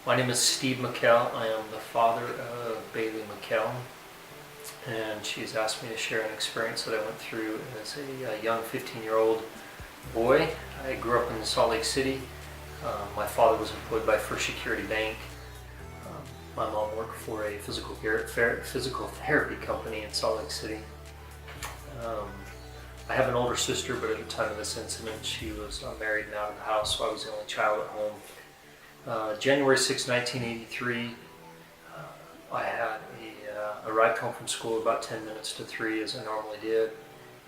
My name is Steve McKell. I am the father of Bailey McKell, and she's asked me to share an experience that I went through as a young 15-year-old boy. I grew up in Salt Lake City. My father was employed by First Security Bank. My mom worked for a physical therapy company in Salt Lake City. I have an older sister, but at the time of this incident, she was married and out of the house, so I was the only child at home. January 6, 1983, I had arrived home from school about 10 minutes to 3, as I normally did,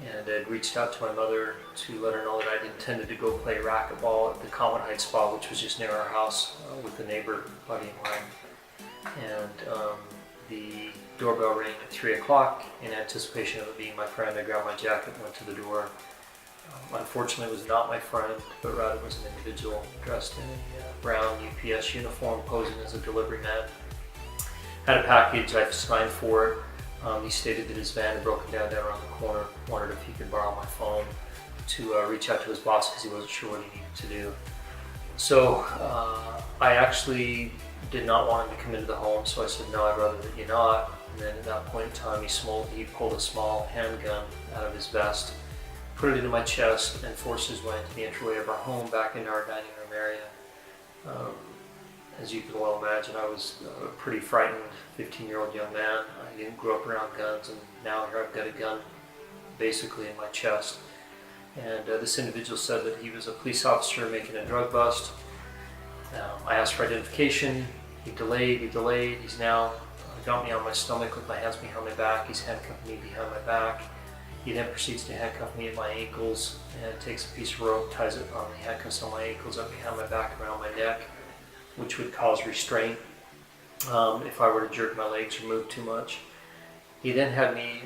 and I'd reached out to my mother to let her know that I'd intended to go play racquetball at the Common Heights Spa, which was just near our house, with a neighbor buddy of mine. And the doorbell rang at 3 o'clock. In anticipation of it being my friend, I grabbed my jacket and went to the door. Unfortunately, it was not my friend, but rather was an individual dressed in a brown UPS uniform, posing as a delivery man. Had a package. I signed for it. He stated that his van had broken down around the corner. Wondered if he could borrow my phone to reach out to his boss because he wasn't sure what he needed to do. So I actually did not want him to come into the home, so I said, no, I'd rather that you not. And then at that point in time, he pulled a small handgun out of his vest, put it into my chest, and forced his way into the entryway of our home, back into our dining room area. As you can well imagine, I was a pretty frightened 15-year-old young man. I didn't grow up around guns, and now here I've got a gun basically in my chest. And this individual said that he was a police officer making a drug bust. I asked for identification. He delayed. He's now got me on my stomach with my hands behind my back. He's handcuffed me behind my back. He then proceeds to handcuff me at my ankles and takes a piece of rope, ties it on the handcuffs on my ankles up behind my back around my neck, which would cause restraint if I were to jerk my legs or move too much. He then had me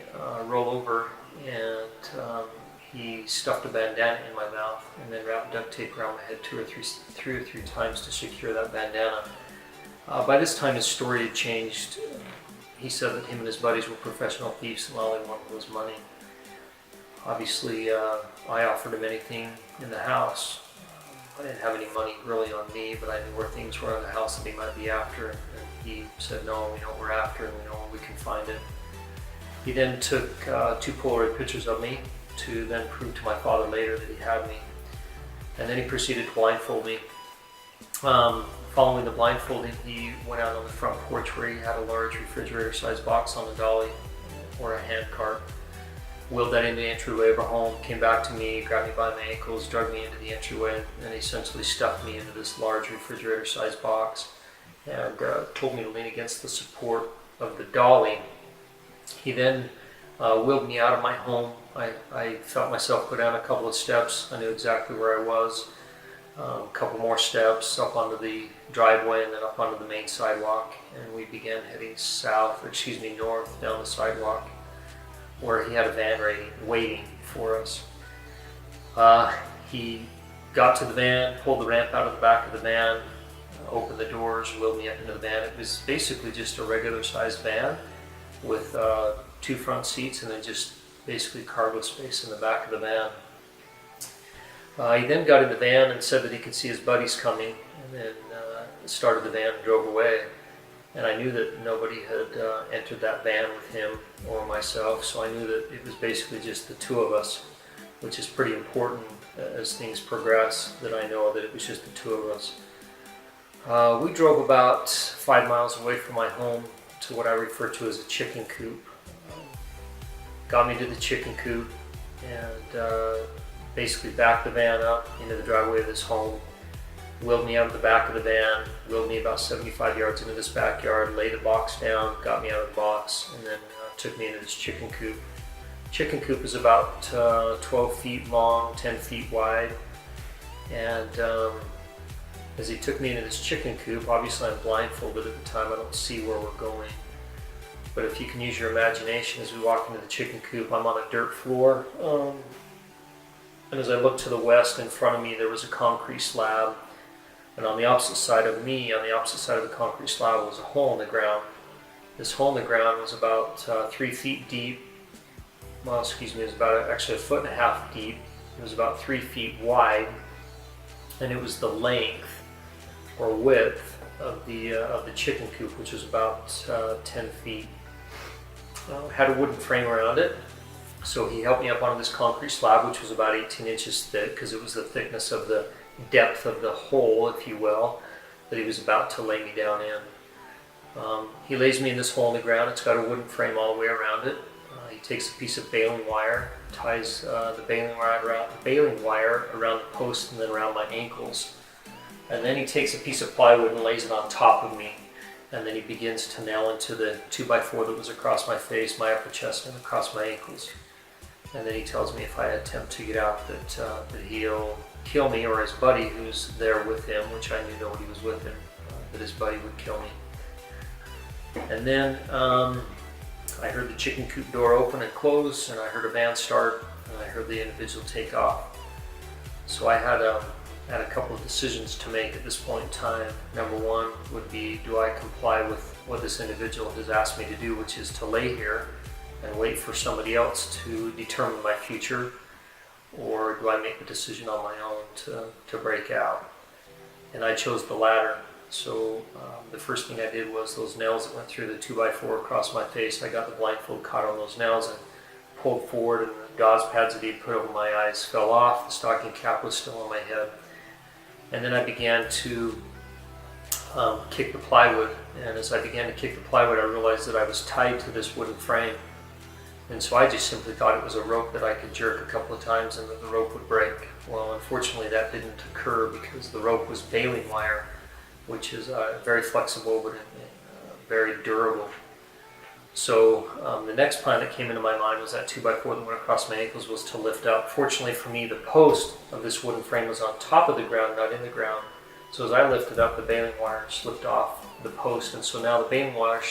roll over, and he stuffed a bandana in my mouth and then wrapped duct tape around my head three or three times to secure that bandana. By this time, his story had changed. He said that him and his buddies were professional thieves and all they wanted was money. Obviously, I offered him anything in the house. I didn't have any money really on me, but I knew where things were in the house that he might be after. And he said, no, we know what we're after and we know where we can find it. He then took 2 Polaroid pictures of me to then prove to my father later that he had me. And then he proceeded to blindfold me. Following the blindfolding, he went out on the front porch where he had a large refrigerator-sized box on the dolly or a hand cart. Wheeled that into the entryway of our home, came back to me, grabbed me by my ankles, dragged me into the entryway, and essentially stuffed me into this large refrigerator-sized box and told me to lean against the support of the dolly. He then wheeled me out of my home. I felt myself go down a couple of steps. I knew exactly where I was. A couple more steps up onto the driveway and then up onto the main sidewalk, and we began heading north down the sidewalk, where he had a van waiting for us. He got to the van, pulled the ramp out of the back of the van, opened the doors, wheeled me up into the van. It was basically just a regular sized van with 2 front seats and then just basically cargo space in the back of the van. He then got in the van and said that he could see his buddies coming, and then started the van and drove away. And I knew that nobody had entered that van with him or myself, so I knew that it was basically just the 2 of us, which is pretty important as things progress, that I know that it was just the 2 of us. We drove about 5 miles away from my home to what I refer to as a chicken coop. Got me to the chicken coop and basically backed the van up into the driveway of this home. Wheeled me out of the back of the van, wheeled me about 75 yards into this backyard, laid the box down, got me out of the box, and then took me into this chicken coop. Chicken coop is about 12 feet long, 10 feet wide, and as he took me into this chicken coop, obviously I'm blindfolded at the time, I don't see where we're going. But if you can use your imagination, as we walk into the chicken coop, I'm on a dirt floor, and as I looked to the west in front of me, there was a concrete slab. And on the opposite side of me, on the opposite side of the concrete slab, was a hole in the ground. This hole in the ground was about 3 feet deep. Well, it was about actually 1.5 feet deep. It was about 3 feet wide, and it was the length or width of the chicken coop, which was about 10 feet. Had a wooden frame around it. So he helped me up onto this concrete slab, which was about 18 inches thick, because it was the thickness of the depth of the hole, if you will, that he was about to lay me down in. He lays me in this hole in the ground. It's got a wooden frame all the way around it. He takes a piece of baling wire, ties the baling wire around the post and then around my ankles. And then he takes a piece of plywood and lays it on top of me. And then he begins to nail into the 2x4 that was across my face, my upper chest, and across my ankles. And then he tells me if I attempt to get out that he'll kill me, or his buddy who's there with him, which I knew nobody was with him, that his buddy would kill me. And then I heard the chicken coop door open and close, and I heard a van start, and I heard the individual take off. So I had a couple of decisions to make at this point in time. Number one would be, do I comply with what this individual has asked me to do, which is to lay here and wait for somebody else to determine my future, or do I make the decision on my own to break out? And I chose the latter. So the first thing I did was those nails that went through the 2x4 across my face, I got the blindfold caught on those nails and pulled forward, and the gauze pads that he had put over my eyes fell off. The stocking cap was still on my head. And then I began to kick the plywood, and as I began to kick the plywood, I realized that I was tied to this wooden frame. And so I just simply thought it was a rope that I could jerk a couple of times and that the rope would break. Well, unfortunately that didn't occur, because the rope was baling wire, which is very flexible but very durable. So the next plan that came into my mind was that 2x4 that went across my ankles was to lift up. Fortunately for me, the post of this wooden frame was on top of the ground, not in the ground. So as I lifted up, the baling wire slipped off the post, and so now the baling wire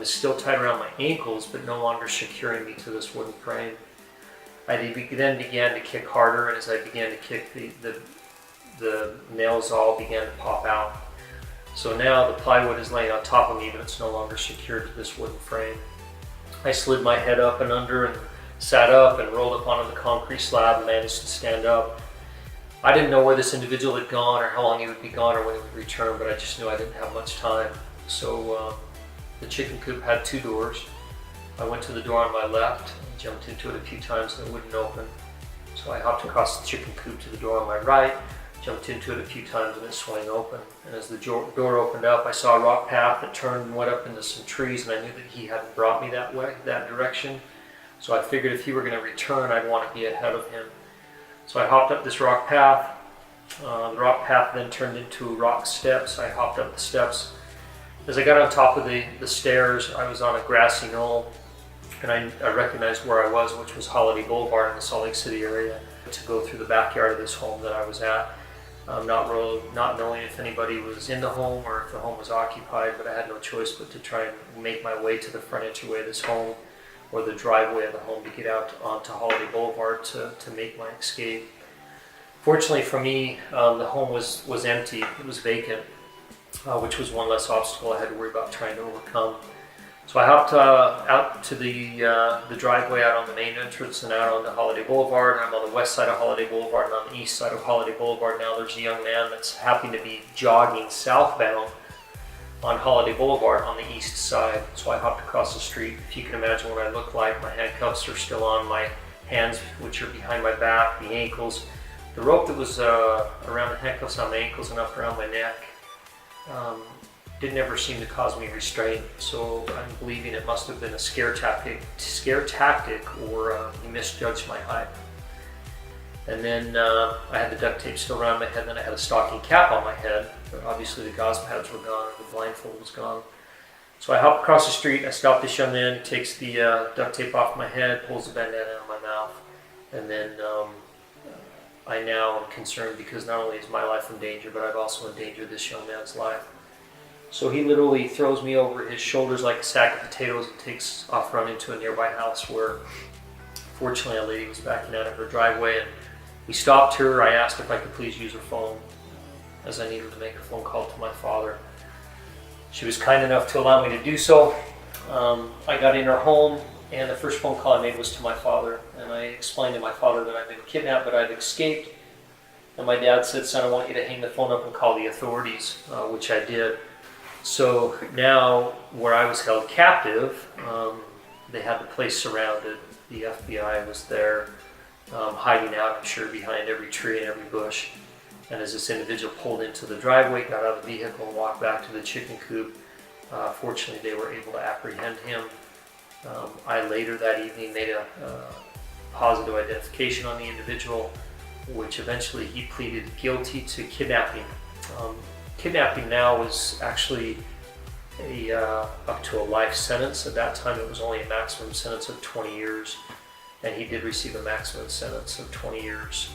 is still tied around my ankles, but no longer securing me to this wooden frame. I then began to kick harder, and as I began to kick, the nails all began to pop out. So now the plywood is laying on top of me, but it's no longer secured to this wooden frame. I slid my head up and under and sat up and rolled up onto the concrete slab and managed to stand up. I didn't know where this individual had gone or how long he would be gone or when he would return, but I just knew I didn't have much time. So the chicken coop had two doors. I went to the door on my left and jumped into it a few times and it wouldn't open. So I hopped across the chicken coop to the door on my right, jumped into it a few times and it swung open. And as the door opened up, I saw a rock path that turned and went up into some trees, and I knew that he hadn't brought me that way, that direction. So I figured if he were going to return, I'd want to be ahead of him. So I hopped up this rock path. The rock path then turned into rock steps. I hopped up the steps. As I got on top of the stairs, I was on a grassy knoll, and I recognized where I was, which was Holiday Boulevard in the Salt Lake City area, to go through the backyard of this home that I was at. Not knowing if anybody was in the home or if the home was occupied, but I had no choice but to try and make my way to the front entryway of this home, or the driveway of the home, to get out onto Holiday Boulevard to make my escape. Fortunately for me, the home was empty. It was vacant, which was one less obstacle I had to worry about trying to overcome. So I hopped out to the driveway out on the main entrance and out onto Holiday Boulevard. I'm on the west side of Holiday Boulevard, and on the east side of Holiday Boulevard now there's a young man that's happening to be jogging southbound on Holiday Boulevard on the east side. So I hopped across the street. If you can imagine what I look like, my handcuffs are still on my hands, which are behind my back, the ankles. The rope that was around the handcuffs on my ankles and up around my neck didn't ever seem to cause me restraint, so I'm believing it must have been a scare tactic, or he misjudged my height. And then I had the duct tape still around my head, and then I had a stocking cap on my head, but obviously the gauze pads were gone, the blindfold was gone. So I hop across the street, I stop this young man, he takes the duct tape off my head, pulls the bandana out of my mouth, and then I now am concerned because not only is my life in danger, but I've also endangered this young man's life. So he literally throws me over his shoulders like a sack of potatoes and takes off running to a nearby house where fortunately a lady was backing out of her driveway, and we stopped her. I asked if I could please use her phone as I needed to make a phone call to my father. She was kind enough to allow me to do so. I got in her home, and the first phone call I made was to my father, and I explained to my father that I'd been kidnapped but I'd escaped, And my dad said, "Son, I want you to hang the phone up and call the authorities," which I did. So now, where I was held captive, they had the place surrounded. The FBI was there, hiding out, I'm sure, behind every tree and every bush. And as this individual pulled into the driveway, got out of the vehicle and walked back to the chicken coop, fortunately they were able to apprehend him. I later that evening made a positive identification on the individual, which eventually he pleaded guilty to kidnapping. Kidnapping now is actually up to a life sentence. At that time it was only a maximum sentence of 20 years, and he did receive a maximum sentence of 20 years.